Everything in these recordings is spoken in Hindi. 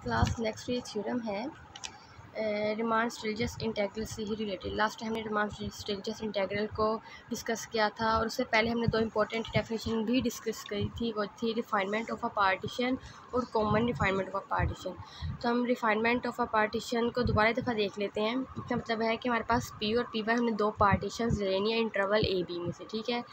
क्लास नेक्स्ट ये थ्योरम है रिमान स्टेलजस इंटीग्रल से ही रिलेटेड। लास्ट टाइम हमने रिमान स्टेलजस इंटीग्रल को डिस्कस किया था और उससे पहले हमने दो इंपॉर्टेंट डेफिनेशन भी डिस्कस करी थी। वो थी रिफाइनमेंट ऑफ अ पार्टीशन और common refinement of a partition. तो हम रिफाइनमेंट ऑफ अ पार्टीशन को दोबारा दफ़ा देख लेते हैं। इसका मतलब है कि हमारे पास पी और पी पर हमने दो पार्टीशन लेनी है इंटरवल ए बी में से, ठीक है।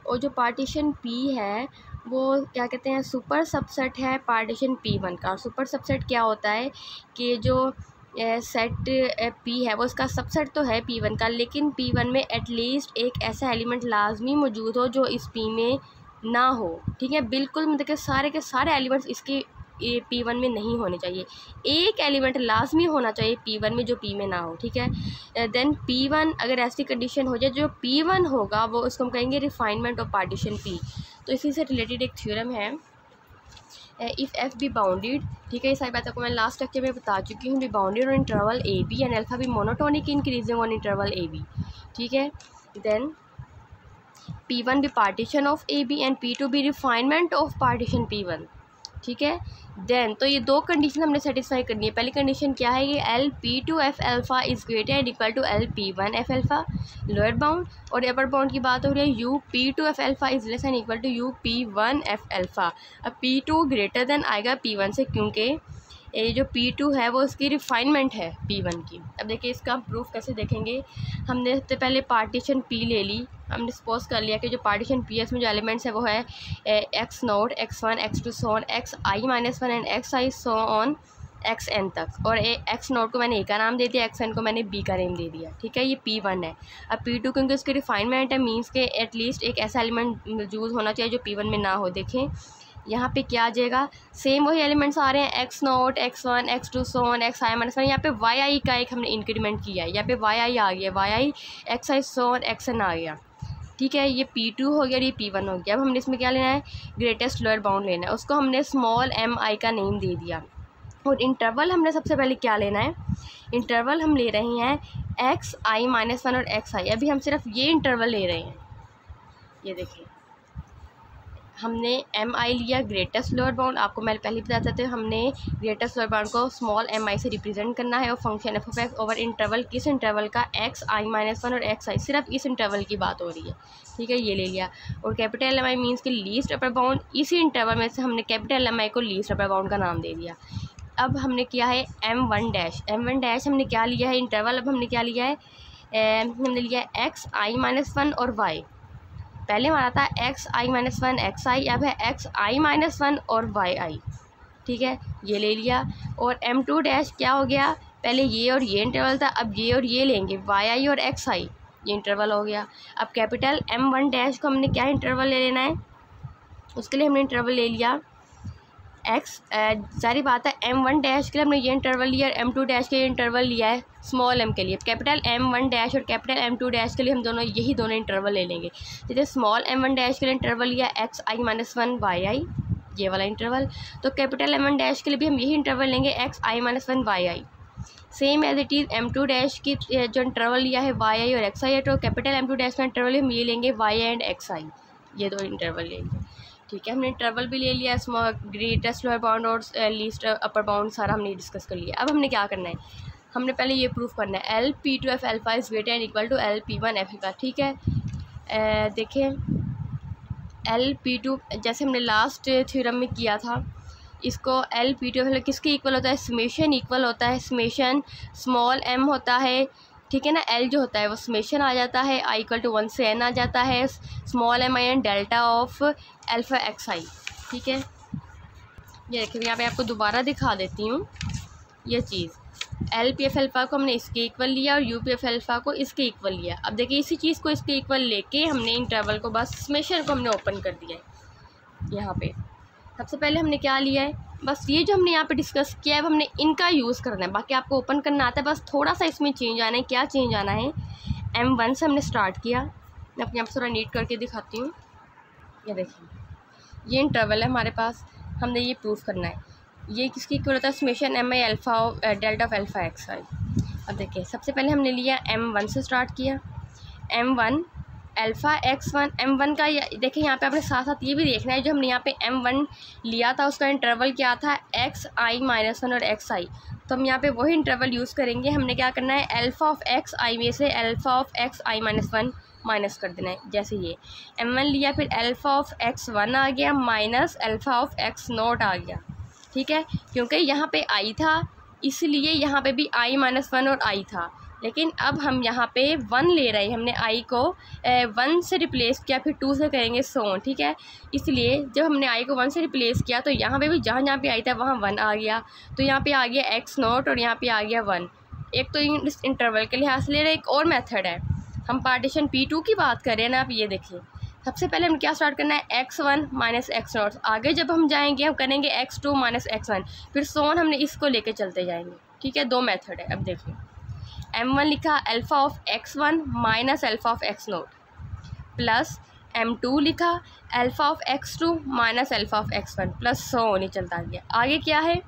और जो पार्टीशन पी है वो क्या कहते हैं, सुपर सबसेट है पार्टीशन P1 का। और सुपर सबसेट क्या होता है कि जो सेट P है वो इसका सबसेट तो है P1 का, लेकिन P1 में एटलीस्ट एक ऐसा एलिमेंट लाजमी मौजूद हो जो इस P में ना हो, ठीक है। बिल्कुल मतलब कि सारे के सारे एलिमेंट्स इसके P1 में नहीं होने चाहिए। एक एलिमेंट लाजमी होना चाहिए P1 में जो P में ना हो, ठीक है। देन P1 अगर ऐसी कंडीशन हो जाए, जो P1 होगा वो उसको हम कहेंगे रिफाइनमेंट ऑफ पार्टीशन P। तो इसी से रिलेटेड एक थ्योरम है, इफ़ एफ बी बाउंडेड, ठीक है। ये सारी बातों को मैं लास्ट लेक्चर में बता चुकी हूँ। Be bounded on interval a b and alpha be monotonic increasing on interval a b, ठीक है। Then P1 be partition of a b and P2 be refinement of partition P1, ठीक है। देन तो ये दो कंडीशन हमने सेटिस्फाई करनी है। पहली कंडीशन क्या है कि L P2 f alpha is greater and equal to L P1 f alpha, lower bound. और अपर बाउंड की बात हो रही है U P2 f alpha is less and equal to U P1 f alpha. अब P2 ग्रेटर देन आएगा P1 से, क्योंकि ये जो P2 है वो इसकी रिफाइनमेंट है P1 की। अब देखिए इसका प्रूफ कैसे देखेंगे। हमने सबसे पहले पार्टीशन P ले ली। हमने सपोज कर लिया कि जो पार्टीशन P में जो एलिमेंट्स है वो है x0 x1 x2 so on xi-1 and xi so on xn तक। और x0 को मैंने A का नाम दे दिया, xn को मैंने B का नेम दे दिया, ठीक है। ये P1 है। अब P2 क्योंकि उसकी रिफाइनमेंट है, मीन्स के एटलीस्ट एक ऐसा एलिमेंट मौजूद होना चाहिए जो P1 में ना हो। देखें यहाँ पे क्या आ जाएगा, सेम वही एलिमेंट्स आ रहे हैं x0 x1 x2 so on xi-1। यहाँ पे yi का एक हमने इंक्रीमेंट किया है, यहाँ पे yi आ गया, yi xi so on xn आ गया, ठीक है। ये P2 हो गया और ये P1 हो गया। अब हमने इसमें क्या लेना है, ग्रेटेस्ट लोअर बाउंड लेना है। उसको हमने स्मॉल mi का नेम दे दिया। और इंटरवल हमने सबसे पहले क्या लेना है, इंटरवल हम ले रहे हैं xi-1 और xi। अभी हम सिर्फ ये इंटरवल ले रहे हैं। ये देखिए हमने mi लिया ग्रेटेस्ट लोअर बाउंड। आपको मैं पहले बता देते हैं, हमने ग्रेटेस्ट लोअर बाउंड को स्मॉल mi से रिप्रेजेंट करना है। और function F of x over interval, किस इंटरवल का, xi-1 और xi, सिर्फ इस इंटरवल की बात हो रही है, ठीक है। ये ले लिया। और कैपिटल mi मीन्स कि लीस्ट अपर बाउंड, इसी इंटरवल में से हमने कैपिटल mi को लीस्ट अपर बाउंड का नाम दे दिया। अब हमने किया है m1 डैश हमने क्या लिया है इंटरवल। अब हमने क्या लिया है, हमने लिया है xi-1 और y। पहले हमारा था xi-1 xi, अब है xi-1 और yi, ठीक है। ये ले लिया। और m2 डैश क्या हो गया, पहले ये और ये इंटरवल था, अब ये और ये लेंगे, yi और xi, ये इंटरवल हो गया। अब कैपिटल m1 डैश को हमने क्या इंटरवल ले लेना है, उसके लिए हमने इंटरवल ले लिया सारी बात है m1 डैश के लिए हमने ये इंटरवल लिया और m2 डैश के लिए इंटरवल लिया है स्मॉल m के लिए। कैपिटल m1 डैश और कैपिटल m2 डैश के लिए हम दोनों यही दोनों इंटरवल ले लेंगे। जैसे स्मॉल m1 डैश के लिए इंटरवल लिया xi-1 yi, ये वाला इंटरवल। तो कैपिटल m1 डैश के लिए भी हम यही इंटरवल लेंगे xi-1 yi। Same as it is m2 dash की जो इंटरवल लिया है yi और xi है, तो कैपिटल m2 डैश का इंटरवल हम ये लेंगे y एंड xi, ये दो इंटरवल लेंगे, ठीक है। हमने इंटरवल भी ले लिया, स्मॉल ग्रेटेस्ट लोअर बाउंड और लीस्ट अपर बाउंड सारा हमने डिस्कस कर लिया। अब हमने क्या करना है, हमने पहले ये प्रूफ करना है L P2 f alpha is greater and equal to L P1 f alpha, ठीक है। देखें एल P2 जैसे हमने लास्ट थ्योरम में किया था, इसको एल P2 एफ किसके इक्वल होता है, समेशन इक्वल होता है, समेशन स्मॉल m होता है, ठीक है ना। एल जो होता है वो समेशन आ जाता है, i इक्वल टू 1 से n आ जाता है, small m and delta of alpha xi, ठीक है। ये देखिए यहाँ पे आपको दोबारा दिखा देती हूँ ये चीज़। एल पी एफ एल्फ़ा को हमने इसके इक्वल लिया और यू पी एफ एल्फ़ा को इसके इक्वल लिया। अब देखिए इसी चीज़ को इसके इक्वल लेके हमने इंटरवल को बस समेशन को हमने ओपन कर दिया है। यहाँ पे सबसे पहले हमने क्या लिया है, बस ये जो हमने यहाँ पे डिस्कस किया है हमने इनका यूज़ करना है, बाकी आपको ओपन करना आता है, बस थोड़ा सा इसमें चेंज आना है। क्या चेंज आना है, m1 से हमने स्टार्ट किया, मैं अपने आप थोड़ा नीट करके दिखाती हूँ। ये देखिए ये इंटरवल है हमारे पास, हमने ये प्रूफ करना है। ये किसकी इक्वल होता है, summation mi alpha delta of alpha xi। अब देखिए सबसे पहले हमने लिया m1 से स्टार्ट किया, m1 अल्फ़ा x1 m1 का, देखिए यहाँ पे आपने साथ साथ ये भी देखना है, जो हमने यहाँ पे m1 लिया था उसका इंटरवल क्या था, xi-1 और xi। तो हम यहाँ पे वही इंटरवल यूज़ करेंगे। हमने क्या करना है, अल्फ़ा ऑफ xi में से अल्फ़ा ऑफ xi-1 माइनस कर देना है। जैसे ये m1 लिया, फिर अल्फ़ा ऑफ x1 आ गया माइनस अल्फ़ा ऑफ x0 आ गया, ठीक है। क्योंकि यहाँ पे i था इसलिए यहाँ पे भी i-1 और i था, लेकिन अब हम यहाँ पे 1 ले रहे हैं, हमने i को 1 से रिप्लेस किया, फिर 2 से करेंगे सो, ठीक है। इसलिए जब हमने i को 1 से रिप्लेस किया तो यहाँ पे भी जहाँ जहाँ पे i था वहाँ 1 आ गया, तो यहाँ पे आ गया x0 और यहाँ पे आ गया 1। एक तो इस इंटरवल के लिहाज से ले रहे, एक और मेथड है, हम पार्टीशन P2 की बात कर रहे हैं ना। आप ये देखिए, सबसे पहले हम क्या स्टार्ट करना है, x1 माइनस x0। आगे जब हम जाएंगे हम करेंगे x2 माइनस x1, फिर सोन हमने इसको लेके चलते जाएंगे, ठीक है। दो मेथड है। अब देखिए m1 लिखा alpha of x1 minus alpha of x0 plus m2 लिखा alpha of x2 minus alpha of x1 plus so नहीं चलता गया। आगे क्या है,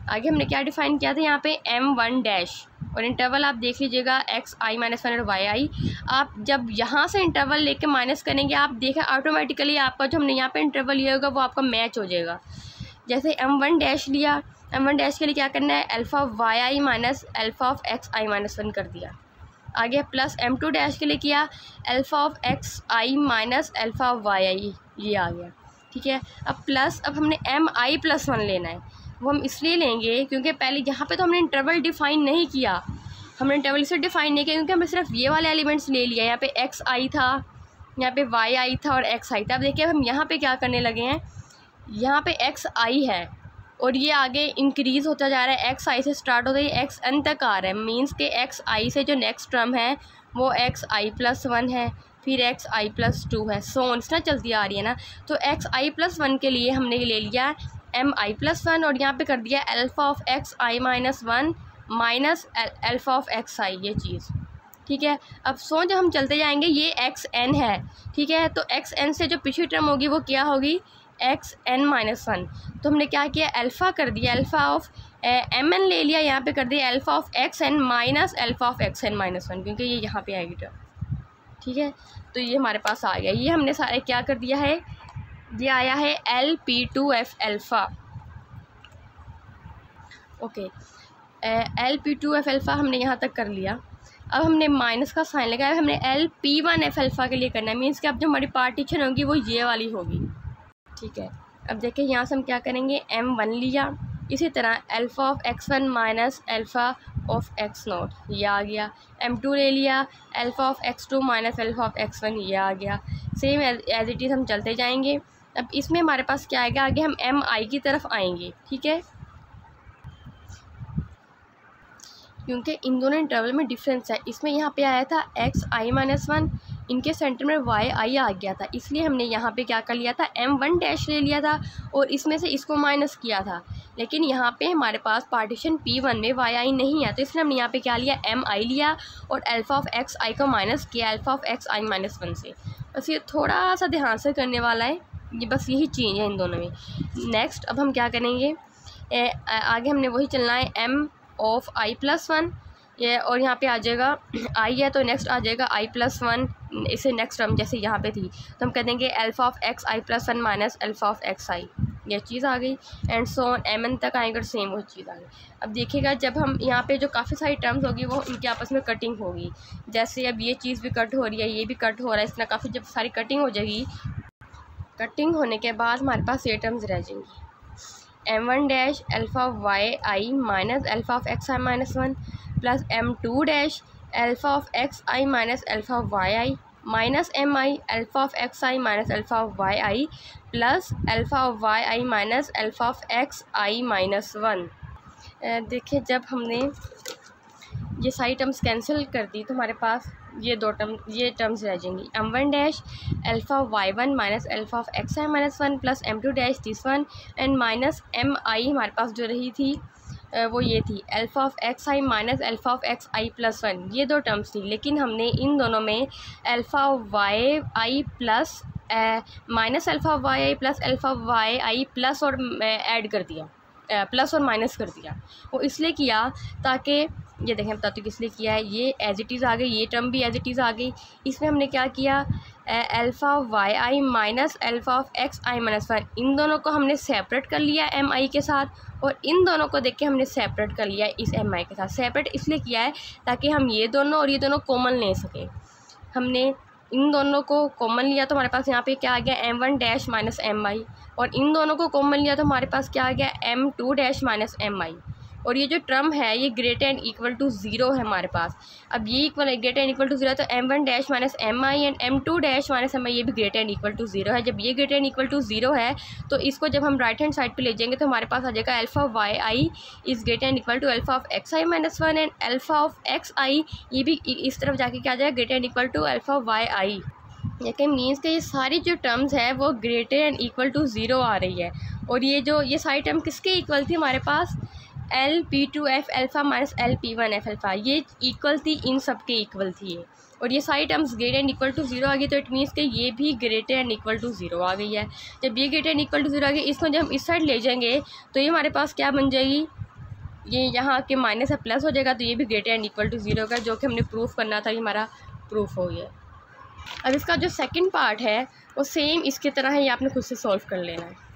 आगे हमने क्या डिफ़ाइन किया था यहाँ पे m1 डैश, और इंटरवल आप देख लीजिएगा xi-1 और yi। आप जब यहाँ से इंटरवल लेके माइनस करेंगे, आप देखें ऑटोमेटिकली आपका जो हमने यहाँ पे इंटरवल लिया होगा वो आपका मैच हो जाएगा। जैसे m1 डैश लिया, m1 डैश के लिए क्या करना है, alpha of yi minus alpha of xi-1 कर दिया। आगे प्लस m2 डैश के लिए किया alpha of xi minus alpha of yi, ये आ गया, ठीक है। अब प्लस, अब हमने mi+1 लेना है। वो हम इसलिए लेंगे क्योंकि पहले यहाँ पे तो हमने इंटरवल डिफ़ाइन नहीं किया, हमने इंटरवल इसे डिफ़ाइन नहीं किया क्योंकि हमने सिर्फ ये वाले एलिमेंट्स ले लिया। यहाँ पे xi था, यहाँ पे yi था और xi था। अब देखिए अब हम यहाँ पे क्या करने लगे हैं, यहाँ पे xi है और ये आगे इंक्रीज़ होता जा रहा है, xi से स्टार्ट होता है xn तक आ रहा है, मीन्स के xi से जो नेक्स्ट टर्म है वो xi+1 है, फिर xi+2 है, सो ना चलती आ रही है ना। तो xi+1 के लिए हमने ले लिया mi+1 और यहाँ पे कर दिया alpha of xi-1 minus alpha of xi, ये चीज़, ठीक है। अब सो जब हम चलते जाएंगे ये xn है, ठीक है। तो xn से जो पिछली टर्म होगी वो क्या होगी, xn-1। तो हमने क्या किया, अल्फ़ा कर दिया, अल्फ़ा ऑफ mn ले लिया, यहाँ पे कर दिया alpha of xn minus alpha of xn-1, क्योंकि ये यहाँ पे आएगी टर्म, ठीक है। तो ये हमारे पास आ गया। ये हमने सारे क्या कर दिया है, ये आया है Lp2f alpha, okay. Lp2f alpha हमने यहाँ तक कर लिया। अब हमने माइनस का साइन लगाया, हमने Lp1f अल्फ़ा के लिए करना है, मीन्स कि अब जो हमारी पार्टीशन होगी वो ये वाली होगी, ठीक है। अब देखिए यहाँ से हम क्या करेंगे, m1 लिया, इसी तरह alpha of x1 minus alpha of x0, ये आ गया। m2 ले लिया, alpha of x2 minus alpha of x1, ये आ गया। सेम एज इट इज़ हम चलते जाएंगे। अब इसमें हमारे पास क्या आएगा, आगे हम mi की तरफ आएंगे, ठीक है, क्योंकि इन दोनों इंटरवल में डिफरेंस है। इसमें यहाँ पे आया था xi-1, इनके सेंटर में yi आ गया था, इसलिए हमने यहाँ पे क्या कर लिया था, m1 डैश ले लिया था और इसमें से इसको माइनस किया था। लेकिन यहाँ पे हमारे पास पार्टीशन P1 में yi नहीं है, तो इसलिए हमने यहाँ पे क्या लिया, mi लिया और अल्फ़ा ऑफ xi को माइनस किया अल्फ़ा ऑफ xi-1 से। बस ये थोड़ा सा ध्यान से करने वाला है, ये बस यही चीज़ है इन दोनों में। नेक्स्ट अब हम क्या करेंगे, आगे हमने वही चलना है m ऑफ i+1, ये और यहाँ पे आ जाएगा i है तो नेक्स्ट आ जाएगा i+1, इसे नेक्स्ट टर्म जैसे यहाँ पे थी तो हम कह देंगे alpha of xi+1 minus alpha of xi, ये चीज़ आ गई। एंड सो ऑन mn तक आएंगे और सेम वो चीज़ आ गई। अब देखिएगा जब हम यहाँ पे जो काफ़ी सारी टर्म्स होगी वो इनके आपस में कटिंग होगी, जैसे अब ये चीज़ भी कट हो रही है, ये भी कट हो रहा है, इस तरह काफ़ी जब सारी कटिंग हो जाएगी, कटिंग होने के बाद हमारे पास ये टर्म्स रह जाएंगी, m1 dash alpha of yi minus alpha of xi-1 plus m2 dash alpha of xi minus alpha of yi minus mi alpha of xi minus alpha of yi plus alpha of yi minus alpha of xi-1। देखिए जब हमने ये सारी टर्म्स कैंसिल कर दी तो हमारे पास ये टर्म्स रह जाएंगी, m1 dash alpha of y1 minus alpha of xi-1 plus m2 dash this one and minus mi हमारे पास जो रही थी वो ये थी alpha of xi minus alpha of xi+1, ये दो टर्म्स थी। लेकिन हमने इन दोनों में alpha of yi plus minus alpha of yi plus alpha of yi plus और ऐड कर दिया, प्लस और माइनस कर दिया। वो इसलिए किया ताकि ये देखें बताती हूँ किस लिए किया है, ये एज इट इज़ आ गई, ये टर्म भी एज इट इज़ आ गई। इसमें हमने क्या किया, alpha Y i minus alpha of x I minus 1, इन दोनों को हमने सेपरेट कर लिया एम आई के साथ, और इन दोनों को देख के हमने सेपरेट कर लिया इस एम आई के साथ। सेपरेट इसलिए किया है ताकि हम ये दोनों और ये दोनों कॉमन ले सकें। हमने इन दोनों को कॉमन लिया तो हमारे पास यहाँ पे क्या आ गया M one dash minus M I, और इन दोनों को कॉमन लिया तो हमारे पास क्या आ गया M two dash minus M I. और ये जो टर्म है ये greater and equal to zero है हमारे पास। अब ये इक्वल है greater and equal to zero, तो M one dash minus M I and M two dash minus M I ये भी greater and equal to zero है। जब ये greater and equal to zero है तो इसको जब हम राइट हैंड साइड पे ले जाएंगे तो हमारे पास आ जाएगा alpha Y I is greater and equal to alpha of x I minus 1 and alpha of x I ये भी इस तरफ जाके क्या आ जाएगा greater and equal to alpha Y I. ये मीन्स कि ये सारी जो टर्म्स है वो greater and equal to zero आ रही है। और ये सारी टर्म किसके इक्वल थी हमारे पास, L P two F alpha minus L P one F alpha, ये इक्वल थी, इन सब के इक्वल थी ये। और ये सारी terms greater and equal to zero आ गई, तो इट मीन्स कि ये भी greater and equal to zero आ गई है। जब ये greater and equal to zero आ गई, इसको जब हम इस साइड ले जाएंगे तो ये हमारे पास क्या बन जाएगी, ये यहाँ के माइनस है प्लस हो जाएगा, तो ये भी greater and equal to zero का, जो कि हमने प्रूफ करना था, ये हमारा प्रूफ हो गया। अब इसका जो सेकंड पार्ट है वो सेम इसकी तरह है, ये आपने खुद से सॉल्व कर लेना है।